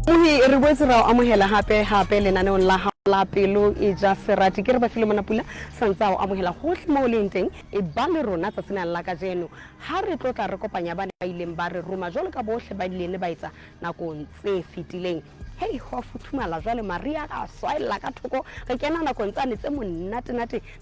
Re boetse ra amohela hape lenaneong la la pelo e ja serati ke re ba file mona pula santsa o amohela gohle mo le nteng e ba le rona tsa sena la ka jeno ha re tlotla re kopanya ba ileng ba re roma jwalo ka bohle ba dilene ba etsa nakong tse fetileng. Hey ho futhumala jwale Maria ka swaela ka thoko re kena nakong tsane tse monate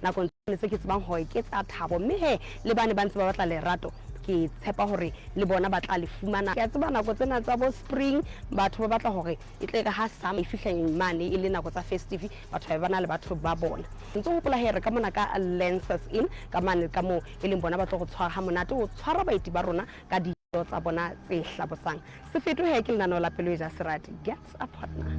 nakong tsane tse ke tsebang ho eketsa thabo mme he le bane ba ntse ba batla lerato ke tshepa hore le bona ba tla le fumana ke tseba nako tsena tsa bo spring batho ba batla hore e tle ka ha sama e fihla mane e le nako tsa festive batho ba bana le batho ba bona ntse ho pola here ka mona ka Lenses Inn ka mane ka mo e leng bona ba tlo go tshwara ha monate o tshwara baeti ba rona ka dijo tsa bona tse hlabosang se fetohe ke lenano la pelo e ja serati gets a partner.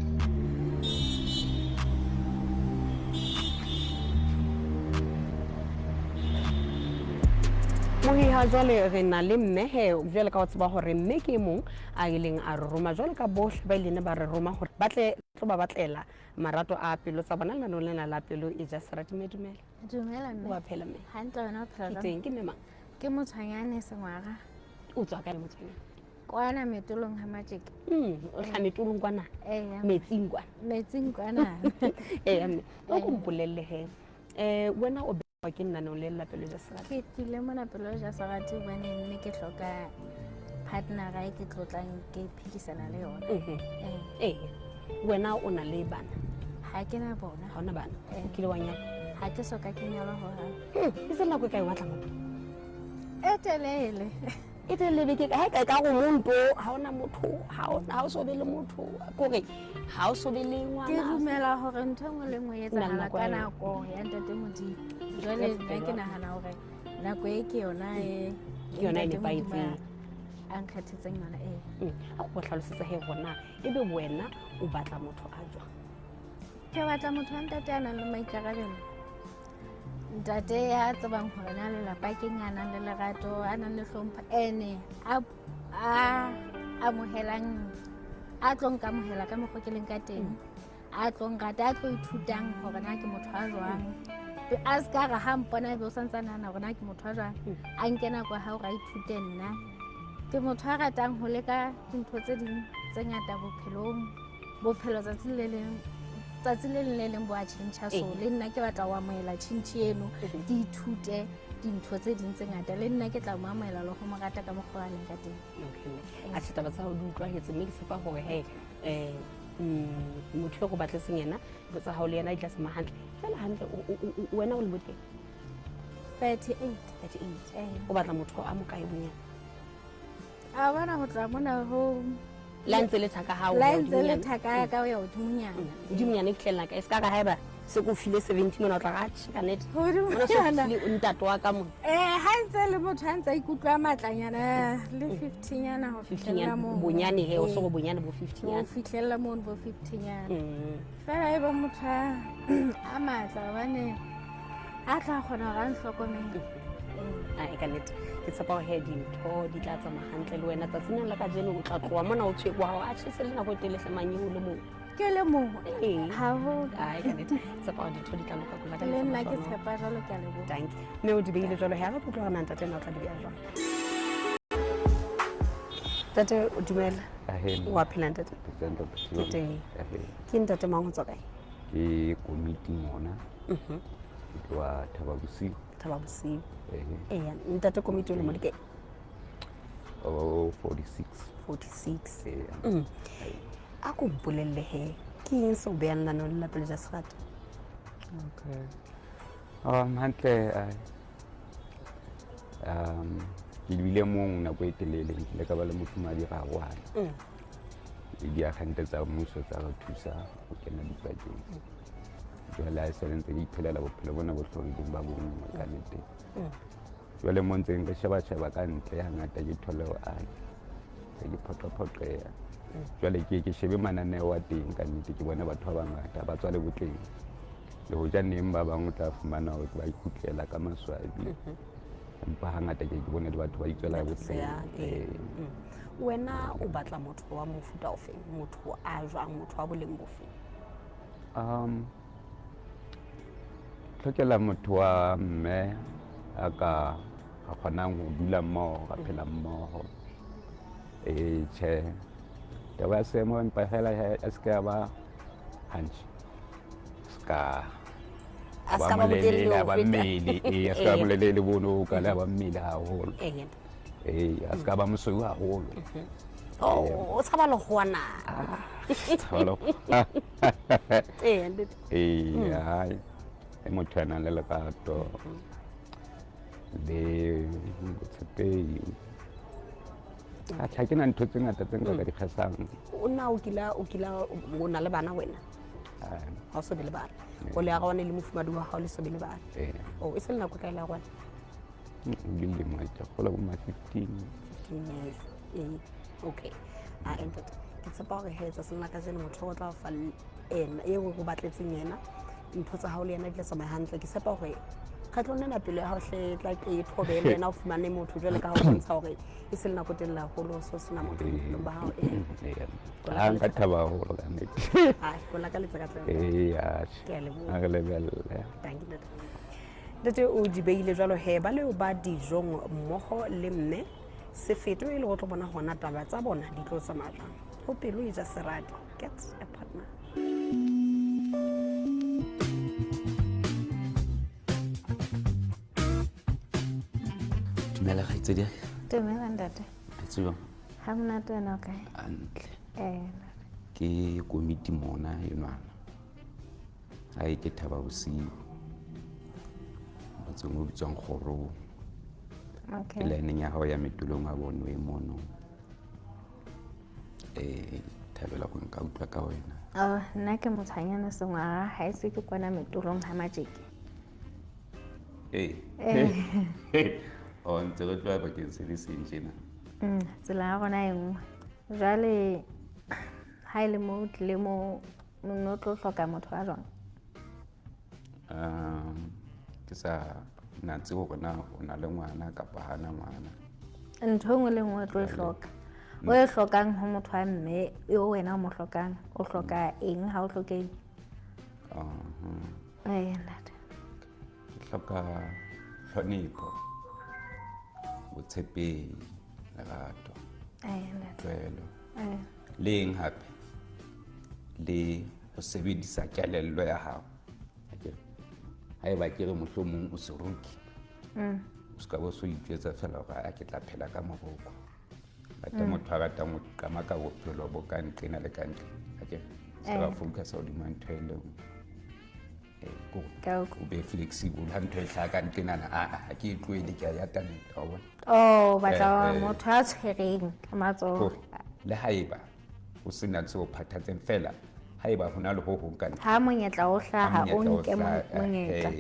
Mohi ha jwale re na le mmehe jwale ka o tseba hore mme ke mong a ileng a re roma jwale ka bohle ba ilene ba re roma hore batle tlo ba batlela marato a pelo tsa bona lana lena la pelo e ja serati medumela mme wa phela mme hantle wena o phela teng ke mme ke motshwanyane sengwara o tswa ka motshwanyane kwana metulong ha majeke o hlane tulong kwana metsing kwana mme o go mpolelle he wena o ke nna no le la pelo ja serati ke tile mona pelo ja serati bane nne ke hloka partner ga ke tlotlang ke phedisana le yona wena o na le bana ha ke na bona ha ona bana o kile wa nyala ha ke soka ke nyala ho ha e se nako ka e watla mo etelele beke ka ka go monto ha ona motho ha o so be le motho kore ha o so be le ngwana ke dumela hore ntho ngwe le ngwe etsa hala ka nako ya ntate modimo jwale nna ke nahana hore nako e ke yona e ne baitseng a nkgathetseng yona a go tlhalosetsa he rona ebe wena o batla motho a jwa ke batla motho wa ntate a nang le maikarabelo ntate ya tsebang hore na lelapa ke ngana le lerato a nang le hlompho ene a amohelang a tlong ka mohela ka mokgo ke leng ka teng a tlong rata a tlo ithutang hore na ke motho a jwang a ska ra ha mpona be o santsa nana hore na ke motho a jwang a nke nako ha o ra ithute nna ke motho a ratang ho leka dintho tse ding tse ngata bophelo tsatsi le leng bo a tjhentjha so le nna ke batla ho amohela tjhentjhi eno ke ithute dintho tse ding tse ngata le nna ke tla mo amohela le go mo rata ka mokgwa wa leng ka teng a se taba tsa ho utlwahetse mme ke sepa hore he motho go batla seng yena go tsa hao le yena e tla se mahantle fela hantle wena o le boteng 38 o batla motho a mo kae bonya a bona go tla mona ho la ntse le thaka ha o la ntse le thaka ka o ya hodimonyana e tlhela ka ska ka haeba se ko file 17 mona o tla ga tshika net mona so ntato wa ka mo ha ntse le motho a ntse a ikutlwa matlanyana le 15 yana ho fihlella mo bonyane he o so go bonyane bo 15 yana ho fihlella mo bo 15 yana fela e ba motho a matla bane a tla kgona ga nhlokomela e ka net ke tsapa he dintho di tla tsamaya hantle le wena tsatsing la ka jeno o tla tloa mona o tshwe kwa a tshese le nako tele hlemmanyeo le mo ke le mo ha ho ka net tsapa dintho di tla loka kula ka le nna ke tshepa jalo ke a le bo thank you me o di beile jalo ha re tlotla nna ntate na tla di bea jwang tate o dumela wa phela ntate ke ntate mang ho tswa kae ke komiti mona ke wa Thaba Bosiu ntate komiti o le mo di kae 46 a ko mpolelle he ke eng se o behang lana le la pelo ja serati hantle ke bile mong nako e telele le ka ba le motho ma di rarwana di akgante tsa mmuso tsa go thusa go kena dipakeng jwale a se ntse ke iphelela bophelo bona bo tlholeding ba bong ka nnete jwale mo ntseng ke sheba ka ntle hangata ke thole o a ke phoqeya jwale ke shebe mananeo wa teng ka nnete ke bona batho ba bangata ba tswa le botleng le ho ja neng ba bang o tla fumana hore ba ikutlela ka maswabi empa hangata ke bona le batho ba itswela botleng wena o batla motho wa mofuta ofeng motho a jwang motho wa boleng bofeng tlhokela motho wa mme a ka kgonang ho dula mmoho ka phela mmoho tjhe taba ya seemo empa fela a se ka ba hantle ska A ska ba motelele ho ba feta. mmele a ska bolelele bono ka la ba mmele haholo Yena. a ska ba mosweu haholo O tshaba le gona. Tsholo. Ntate. Hai e motho a nang le lerato le botshepehi ha ke na ntho tse ngata tse nka ka di kgasang O na o kila o na le bana wena. Ha o so be le bana. O le aga wane le mofumadi wa hao le so be le bana. O e se le nako ka ile ya gwana. dilemo tsa gola bo ma 15 Yes. Okay. Ntate. Ke tshepa gore he tsa sena ka jeno motho o tla fa ena e go batletseng yena ntho tsa hao le yena di tla tsamaya hantle ke tshepa gore ka tlonela pelo ya hao hle tla ke thobele yena o fumane motho jwale ka ho bontsha hore e se le nako telle haholo so sena motho mo ba hao ha nka thaba haholo ka nnete ai go la ka letsa ka tsela ke a leboha a re lebelle thank you ntate o di beile jwalo he ba leo ba dijong mmogo le mme se feto e le go tlo bona gona taba tsa bona di tlo tsamaya jang go pelo e ja serati get a partner. dumela kgaitsedi Dumela ntate. tse jwang Ha monate wena o kae? hantle ke komiti mona enwana ha e ke thaba bosiu motseng o bitswang kgoro Okay. eleneng ya hao ya metulong a bono e mono thabela go nka utlwa ka wena Nna ke motshanyana sengwaga ha e se ke kwana metulong ha majeke. ntse re tloa bakeng se le seng tjena Tsela ya rona e nngwe. Jwale ha e le mo tlile mo no tlo hloka motho a jwang. ke sa natse gore na o na le ngwana kapa hana ngwana Ntho e nngwe le nngwe o tlo e hloka. O e hlokang ho motho wa mme eo wena o mo hlokang. O hloka eng ha o hlokeng? Ntate. ke hloka hlonipho botshepehi lerato Ntate. tlwaelo le eng hape le ho sebedisa kelello ya hao ha eba ke re mohlomong o seroki o ska bo so itsetsa fela gore a ke tla phela ka moroko bata motho a ratang ho qama ka bophelo bo ka nqena le ka ntle ke se ba focus on ntho e le Ka o be flexible ha ntho e hlaha ka nqena ha ke tloele ke ya talenta wa bona batla motho a tshwereng ka matsoho. le haeba o sena tse o phathatseng fela haeba hona le ho hong ka ntle Ha monyetla o hlaha o nke monyetla.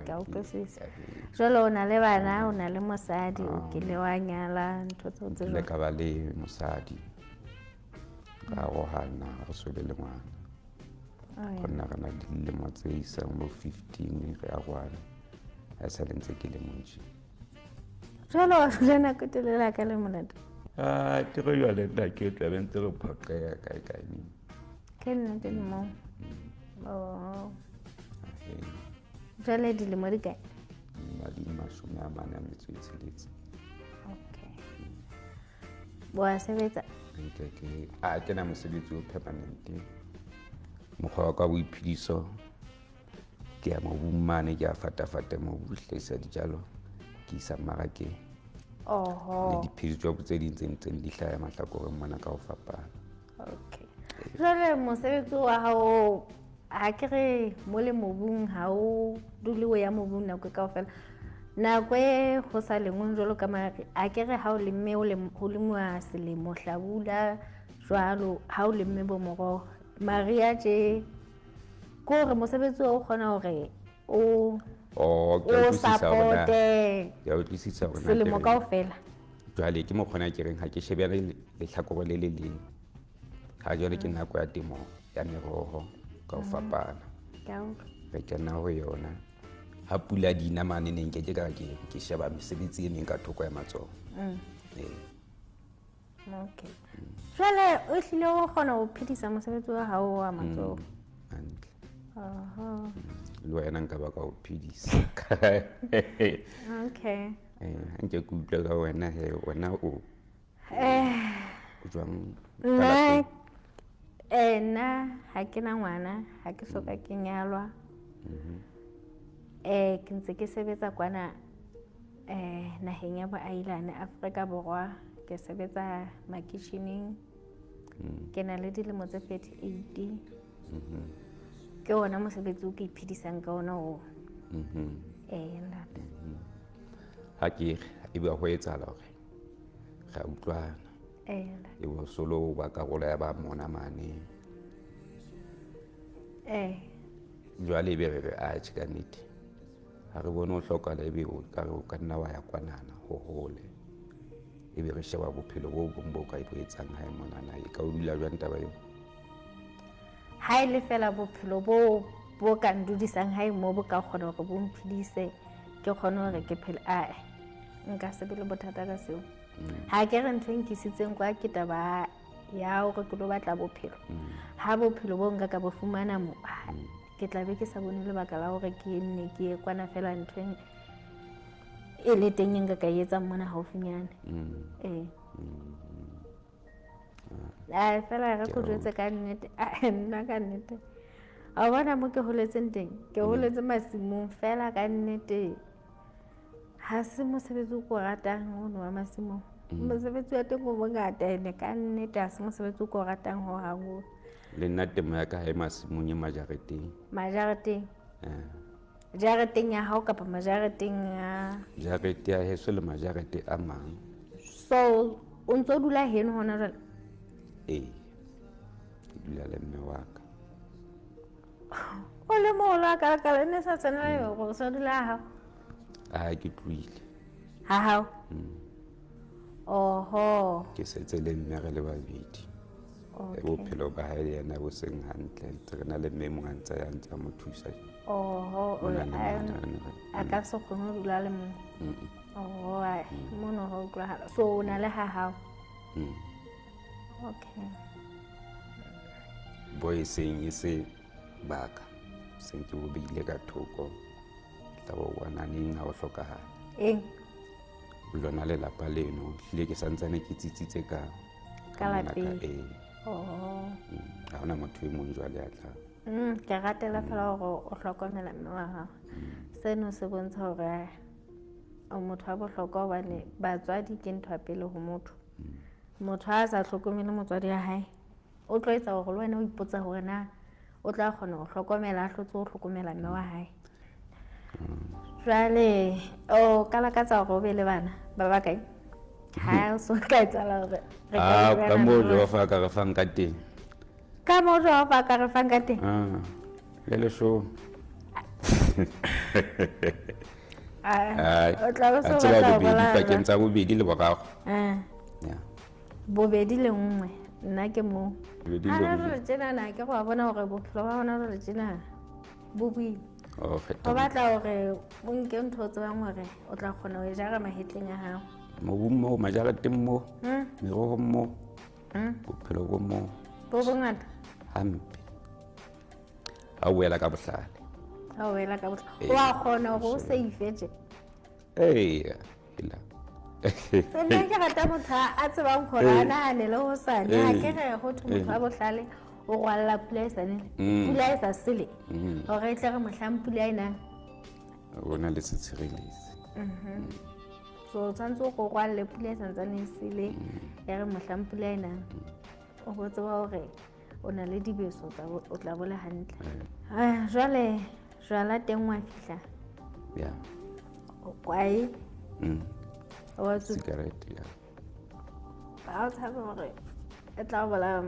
Ka utlwisisa. Jwale o na le bana o na le mosadi o kile wa nyala ntho tseo tse le jwalo. ka ba le mosadi ka go hana go so le ngwana gonna gana dilemo tse isang mo 15 re a gwana a sa le ntse ke le montši Jwale wa dula nako e telele ka le monate. ke go jale nna ke tla be ntse re phaqea kae Ke nnete le moo. Jwale dilemo di kae? madi 46 Okay. Wa sebetsa? ke na mosebetsi o permanent mokgwa wa ka boiphediso ke ya mobung mane ke a fatafata mobu hlahisa dijalo ke isa mmarakeng le diphedi job tse ding tse ntseng di hlaya mahlakoreng mona ka ho fapana. Okay. Jwale mosebetsi wa hao ha ke re mo le mobung ha o dule o ya mobung nako kaofela nako e ho sa lengwe jwalo ka mare a ke re ha o lemme ho lemuwa selemo hlabula jwalo ha o lemme bo moroho Maria tje ko re mosebetsi o kgona hore o supporte ya utlwisisa bona selemo kaofela. jwale ke mo kgona ke reng ha ke shebele lehlakore le le leng ha jwale ke nako ya temo ya meroho ka ho fapana re kena ho yona ha pula di ina mane neng ke ka ke sheba mesebetsi e meng ka thoko ya matsoho Okay. Jwale o hlile o kgona ho phedisa mosebetsi wa hao wa matsoho. le wena nka ba ka ho phedisa Okay. nke ke utlwa ka wena he wena o jwang nna nna ha ke na ngwana ha ke soka ke nyalwa ke ntse ke sebetsa kwana naheng ya Boailane Afrika Borwa ke sebetsa makitcheneng ke na le dilemo tse 38 ke ona mosebetsi o ke iphedisang ka ona o ntate ha ke ebe ho etsahala hore ga utlwana e bo solo ba karolo ya ba mona mane jwale ebe re a tshika nnete ha re bone o hlokahala ebe o ka re o ka nna wa ya kwanana ho hole ebe re sheba bophelo bo bombo ka ibo etsang ha monana e ka o dula jwang taba eo ha ile fela bophelo bo ka ndudisang ha mo bo ka kgona hore bo mphidise ke kgona hore ke phele nka se be le bothata ka seo ha ke re ntho nkisitseng kwa ke taba ya hore ke lo batla bophelo ha bophelo bo nka ka bo fumana mo ke tla be ke sa bone lebaka la hore ke nne ke kwana fela ntho e le teng nka ka etsa mona haufinyane fela re go jwetse ka nnete nna ka nnete a bona mo ke holetseng teng ke holetse masimong fela ka nnete ha se mosebetsi o ko ratang ono wa masimong mosebetsi wa teng o mongata ene ka nnete ha se mosebetsi o ko ratang ho haholo le nna temo ya ka ha e masimong e jareteng ya hao kapa majareteng ya jarete ya heso le majarete a mang so o ntso dula heno hona jwale ke dula le mme wa ka o le moholo a kalakala ne sa tshwanela hore o sa dula ha hao ke tlohile ha hao oho ke setse le mme re le babedi bophelo ba hae yena bo seng hantle ntse re na le mme mong a ntse ya ntse a mo thusa a ka se kgone ho dula le mong mono ho utlwahala so o na le ha hao okay boy seng e se baka seng ke bo beile ka thoko tla bo bona neng ha o hlokahala lona le lapa leno hlile ke santsane ke tsitsitse ka lapeng ha hona motho e mong jwale a tla ke ratela fela hore o hlokomela mme wa hao seno se bontsha hore o motho wa bohlokwa hobane batswadi ke ntho ya pele ho motho ha a sa hlokomele motswadi wa hae o tlo etsa hore le wena o ipotsa hore na o tla kgona ho hlokomela a hlotse ho hlokomela mme wa hae jwale o ka lakatsa hore o be le bana ba bakae ha o so ka etsala hore ka moo jo fa ka re fang ka teng ka moo jo fa ka re fang ka teng le le show o tla ba so ba bobedi pakeng tsa bobedi le boraro bobedi le nngwe nna ke mo ana re tsena na ke go bona hore bophelo ba hona re tsena bo boima o batla hore o nke ntho tse bang hore o tla kgona ho jara mahetleng a hao mobung mo majareteng mo merohong mo bophelo bo mo bo bongata hampe ha o wela ka bohlale wa kgona hore o safe tje hela nna ke rata motho a tsebang hore a nahanele hosane ha ke re ho thwe motho a bohlale o rwalla pula e sa sele hore e tle re mohlang pula e nang o na le setshireletsi so tshwanetse go rwalle pula e santsane e sele ya re mohlang pula e nang o go tseba hore o na le dibeso tsa o tla bola hantle jwale jwala teng wa fihla o kwae o cigarette ba o tsaba hore e tla bola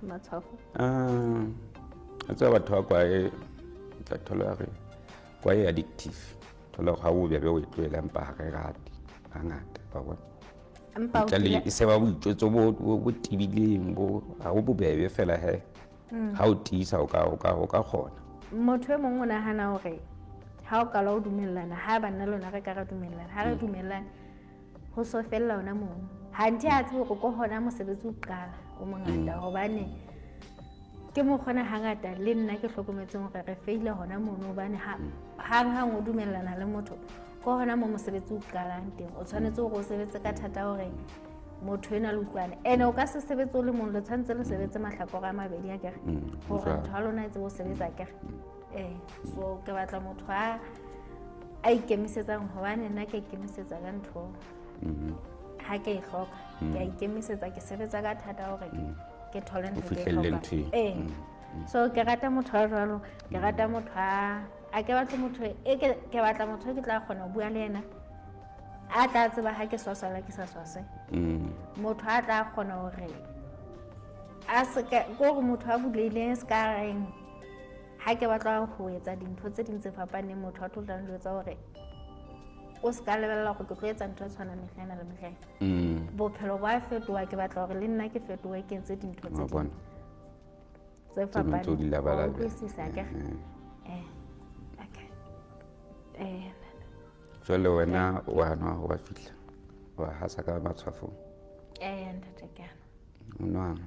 matshwafo a tsaba batho ba kwae tla thola re kwae addictive thola ga o bebe o itloela mpa ha re rate hangata ba bona tla se ba boitjotso bo tibileng bo ha o bobebe fela ha o tisa o ka kgona motho e mong o nahana hore ha o ka la o dumellana ha bana lona re ka ra dumellana ha re dumellana ho so fella ona moo ha nthe a tsebe go ko hona mosebetsi o qala o mongata hobane ke mo kgona hangata le nna ke hlokometseng hore re feile hona mono hobane hang o dumellana le motho ko hona mo mosebetsi o qalang teng o tshwanetse hore o sebetse ka thata hore motho ena le utlwane ene o ka se sebetse o le mong le tshwanetse le sebetse mahlakore a mabedi a kere gore ntho a lona e tsebo o sebetsa kere so ke batla motho a ikemisetsang gobane nna ke ikemisetsa ka ntho ga ke e tlhoka ke a ikemisetsa ke sebetsa ka thata gore ke thole ntho ke e tlhoka so ke rata motho a jalo ke rata motho a ke batla motho ke batla motho ke tla kgona go bua le ena a tla tseba ga ke swaswala ke sa swase motho a tla kgona gore a seka gore motho a buleileng se ka reng ga ke batla go etsa dintho tse ding tse fapaneng motho a tlotlang jo etsa gore o se ka lebelela go ke tlo etsa ntho e tshwana metlhaena le metlhaena bophelo bo a fetoa ke batla gore le nna ke fetoe ke ntse dintho tse ding tse fapaneng o utlwisisa ke jwale wena wa nwa wa fihla wa hasa ka matshwafong ntate ke o nwang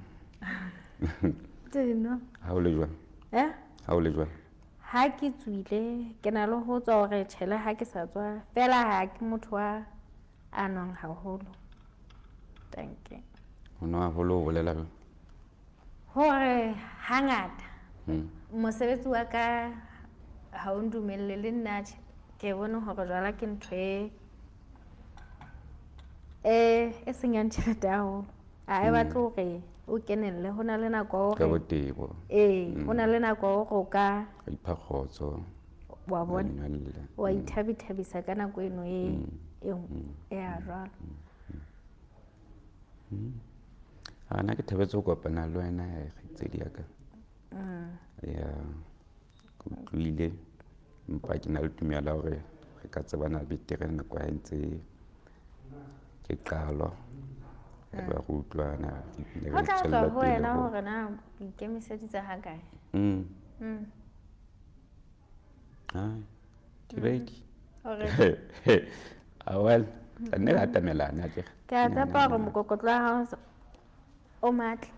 teno ha o le jwang ha o le jwang ha ke tswile ke na le ho tswa gore tshele ha ke sa tswa fela ha ke motho a nwang haholo tanke o nwa haholo o bolela hore hangata mosebetsi wa ka ha o ndumelle le nna ke bone gore jwala ke ntho e senyang tšhelete haholo a e batle gore o kenelle go na le nako ka botebo go na le nako go ka ipha kgotso wa bona wa ithabithabisa ka nako eno e a jwalo ana ke thabetse go kopana le wena kgaitsedi ya ka ya ke utlwile mpa ke na le tumela gore re ka tsebana betere nako ya ntse ke qalo ba go utlwana go tla tswa go wena gore na o ikemiseditse ga kae ke ready well nne ga atamelana ke a tsapa gore mokokotlo wa gago o matle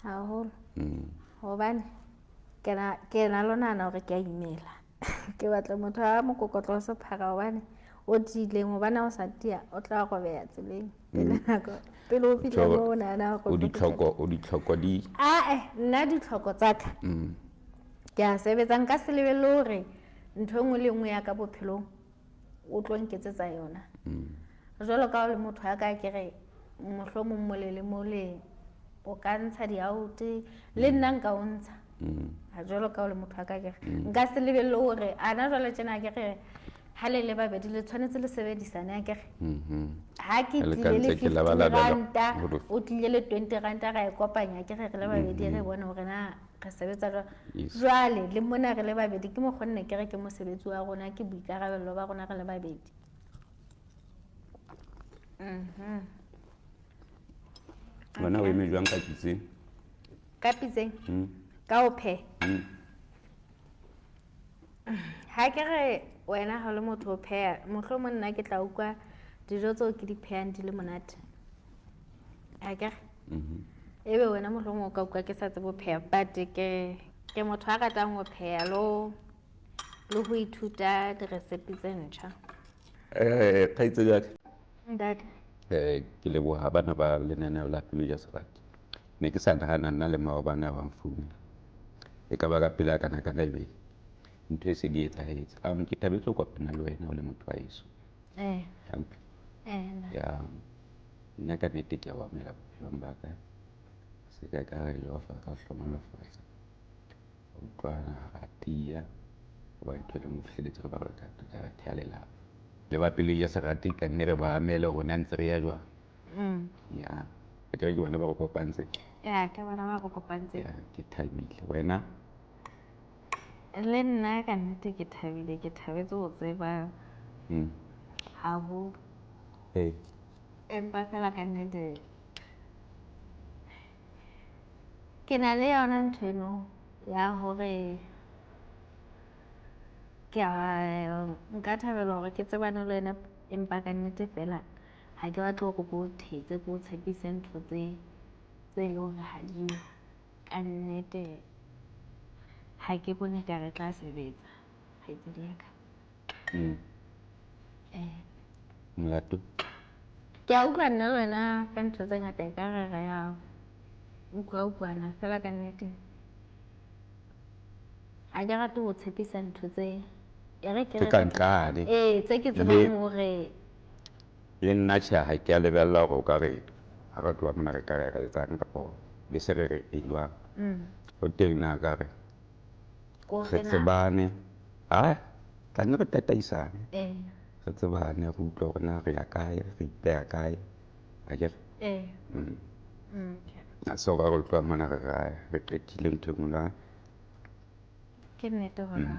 haholo gobane ke na lonana gore ke a imela ke batla motho a mokokotlo o sephara gobane o tiileng gobane o sa tia o tla go beya tseleng pele o fitlha mo o nana o ditlhoko di nna ditlhoko tsaka ke a sebetsang ka se lebelele gore ntho engwe le engwe ya ka bophelong o tlo nketsetsa yona jwalo ka o le motho ya ka kere mohlomong molele mole o ka ntsha diaute le nna nka o ntsha jwalo ka o le motho ya ka kere nka se lebelele gore ana jwale tjena kere ha le babedi le tshwanetse le sebedisane ya kere ha ke tlile le 50 ranta o tlile le 20 ranta ra e kopanya kere re le babedi re bone gore na re sebetsa jwale le mona re le babedi ke mo kgonne kere ke mosebetsi wa rona ke boikarabello ba rona re le babedi wena o eme jwang ka pitseng ka o phe ha kere wena ha le motho o pheya mohlomong nna ke tla ukwa dijo tseo ke di pheyang di le monate a kere ebe wena mohlomong o ka ukwa ke sa tsebo pheya but ke motho a ratang go pheya le go ithuta diresepi tse ntšha kgaitsedi ya ka ntate ke leboga bana ba lenaneo la Pelo ja Serati ne ke sa nagana nna le maobane wa mfoune e ka ba ka pele a kana ebe ntho e se di etsagetse ke thabetse go kopana le wena o le motho wa eso ya nna ka nnete ke a oamela bophelong ba ka se ka ka re jofa ka hlomonofatsa utlwana ga tia ba ntho le mo fihleletse re ba re ka ya lelapa le ba Pelo ja Serati ka nne re ba amele rona ntse re ya jwang ya ke bona ba go kopantse ke bona ba go kopantse ke thabile wena le nna ka nnete ke thabile ke thabetse go tseba haholo empa fela ka nnete ke na le yona ntho eno ya gore nka thabela gore ke tsebane le wena empa ka nnete fela ga ke batle gore bo thetse bo tshepise ntho tse e le gore ga dio ka nnete ga ke bone ka re tla sebetsa kgaitsedi ya ka molato Ke a utlwa nna le wena ka ntho tse ngata ka rera ya utlwa fela ka nnete ha ke rate ho tshepisa ntho tse kanqane tse ke tsebang hore le nna tjha ha ke a lebella hore o ka re ha re tloha mona re ka re etsang kapo le se re e jwang ho teng na ka re re tsebane tlanne re tataisane re tsebane re utlwe hore na re ya kae re ipeha kae akere ha so ka re tloha mona re qetile ntho e nngwe ke nnete hore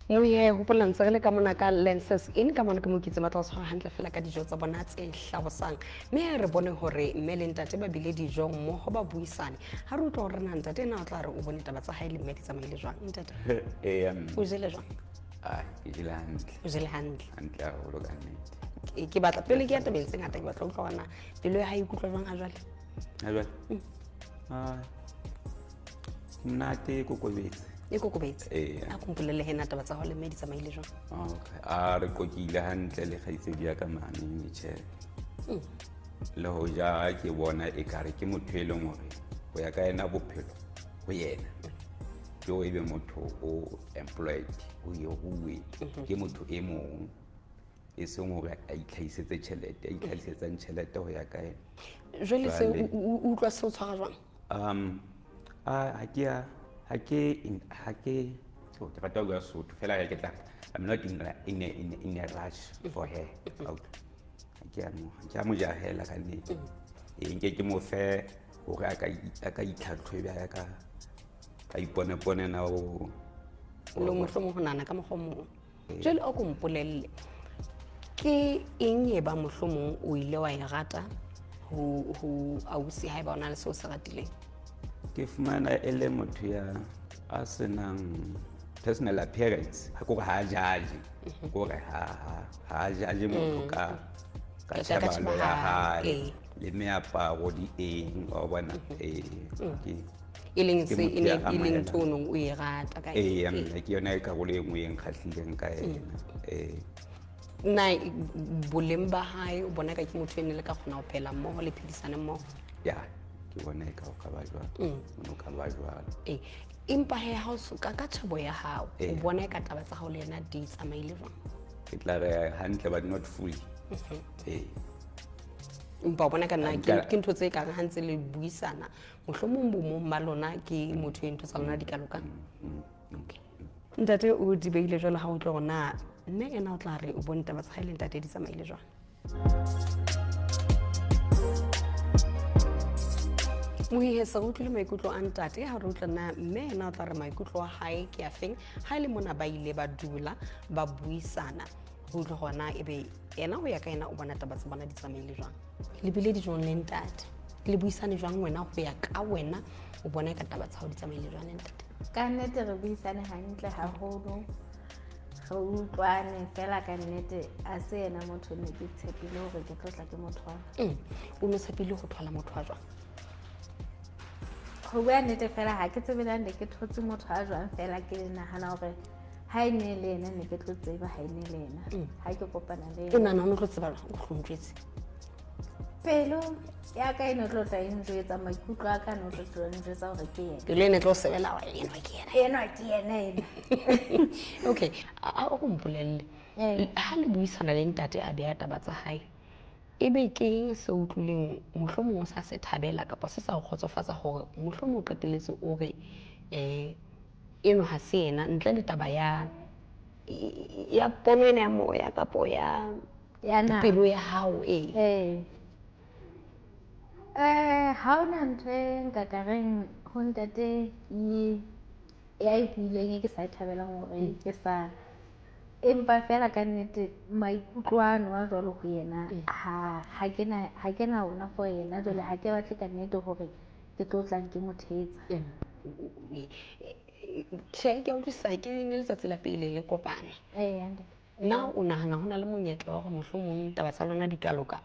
ye hopola ntse re le ka mona ka lenses in ka mona ke mo kitse batla go tshwara hantle fela ka dijo tsa bona tse hlabosang mme re bone hore mme le ntate ba bile dijo mmogo ba buisane ha re utlwa hore na ntate na o tla re o bone taba tsa hae le mme di tsamaile jwang ntate o jele jwang ke jele hantle o jele hantle haholo ka nnete ke batla pele ke ya tabeng tse ngata ke batla utlwa hona pelo ya hae ikutlwa jwang ha jwale monate kokobetse e kokobetse a kompolele hena taba tsa ho le mme di tsamaile jwang re qokile hantle le kgaitsedi ya ka mane metjhe le ho ja ke bona e kare ke motho e leng hore ho ya ka yena bophelo ho yena jo ebe motho o employed o ye huwe ke motho e mong e seng hore a itlhaisetse tjhelete a itlhaisetsang tjhelete ho ya ka yena jwale se o utlwa se o tshwara jwang ha ke rata ho bua Sotho fela ke tla I'm not in a rush for her ke a mo jahela ka nnete nke ke mo fe hore a ka itlhatlhobe ya ka ipone na o le mohlomong ho nana ka mokgwa jwale o ko mpolelle ke eng e ba mohlomong o ile wa e rata ho ausi ha e ba ona le seo se ratileng ke fumana e le motho ya a senang personal appearance ha ko ha jaji gore ha jaji motho ka tshebalo ya hae le meaparo di eng wa bona e leng tono o e rata ka ke yona e karolo e nngwe e nkgahlileng ka ena na boleng ba hae o bona ka ke motho e ne le ka kgona ho phela mmoho le phedisane mmoho ke bona e ka o ka ba jwalo empa he ha o soka ka thabo ya hao o bona ka taba tsa hao le yena di tsamaile jwang ke tla re hantle but not fully empa o bona ka nna ke ntho tse kang ha ntse le buisana mohlomong bomong ba lona ke motho e ntho tsa lona di ka lokang ntate o di beile jwalo ha o tlo gona mme ena o tla re o bone taba tsa hae le ntate di tsamaile jwang mohihe se re utlwile maikutlo a ntate ha re utlwa na mme ena o tla re maikutlo a hae ke a feng ha le mona ba ile ba dula ba buisana ho utlwa gona ebe ena ho ya ka ena o bona taba tsa bona di tsamaile jwang le bile dijong le ntate le buisane jwang wena ho ya ka wena o bona ka taba tsa hao di tsamaile jwang le ntate ka nnete re buisane hantle haholo re utlwane fela ka nnete a se yena motho ne ke tshepile hore ke tlotla ke motho o no tshepile ho thola motho a jwang go bua nnete fela ha ke tsebela ne ke thotse motho a jwang fela ke nagana hore ha e ne le ena ne ke tlo tseba ha e ne le ena ha ke kopana le o nana o tlo tseba o hlontswetse pelo ya ka ene tlo tla enjwetsa maikutlo a ka no tlo enjwetsa hore ke yena pelo ene tlo sebela wa ena ke yena okay a o mpolelle ha le buisana le ntate a beha taba tsa hae ebe ke eng se utlwileng mohlomong o sa se thabela kapa se sa o kgotsofatsa hore mohlomong o qetelletse o re eno ha se yena ntle le taba ya pono ena ya moya kapo ya pelo ya hao ha ona ntho e nka kareng ho ntate ya e buileng e ke sa e thabelang hore ke sa empa fela ka nnete maikutlo ano a jwalo ho yena ha ke na ona for yena jwale ha ke batle ka nnete hore ke tlo tlang ke mo thetsa ke a utlwisisa ke ne letsatsi la pele le kopane na o nahana ho na le monyetla wa hore mohlomong taba tsa lona di ka loka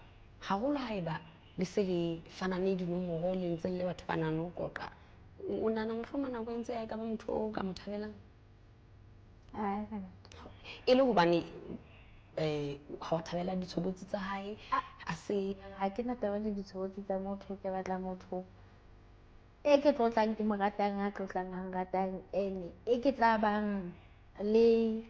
haholo haeba le se le fanane dinomoro le ntse le batho ba nang ho qoqa o nahana mohlomong nako e ntse ya ekaba motho o ka mo thabelang e le hobane ga wa thabela ditshobotsi tsa hae a se ha ke na taba le ditshobotsi tsa motho ke batla motho e ke tlotlang ke mo ratang a tlotlang a ratang ene e ke tla bang le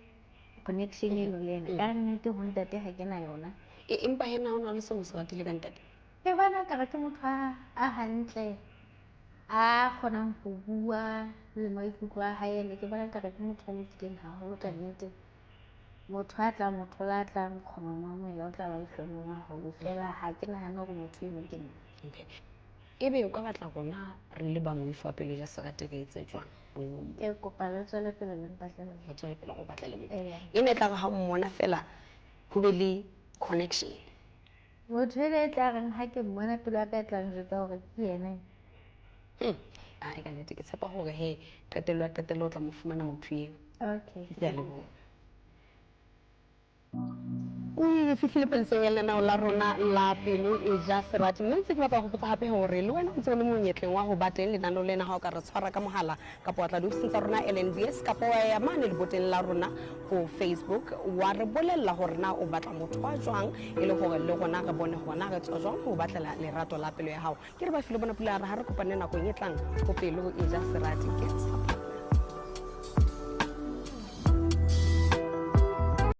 connection e le ena ka nnete ho ntate ha ke na yona empa hena ho na le seo se ratile ka ntate ke bona ka ke motho a hantle a kgonang ho bua le maikutlo a hae ne ke bona ka ke motho a lokileng haholo ka nnete motho a tla motho la tla kgona mamoya o tla ba lehlonong haholo fela ha ke nahana hore motho e ke nna ebe o ka batla rona re le bangwe fa pele ja se rate ka etse jwang ke kopa le tswele pele le mpatlele go batlele e ne tla re ha mmona fela ho be le connection motho e tla reng ha ke mmona pelo ya ka e tlang jwetsa hore ke yena ai ka nnete ke tshepa hore he qetelo o tla mo fumana motho eo okay ke a leboha o fihlile penseng ya lenao la rona la pelo e ja serati mme ntse ke batla go botsa gape gore le wena ntse o le monyetleng wa go ba teng lenaneo lena ga o ka re tshwara ka mogala kapa wa tla diofising tsa rona LNDS kapa wa ya mane leboteng la rona go Facebook wa re bolelela gore na o batla motho wa jwang e le gore le gona re bone gona re tswa jwang go batlela lerato la pelo ya gago ke re ba filo bona pula re ga re kopane nakong e tlang go pelo e ja serati ke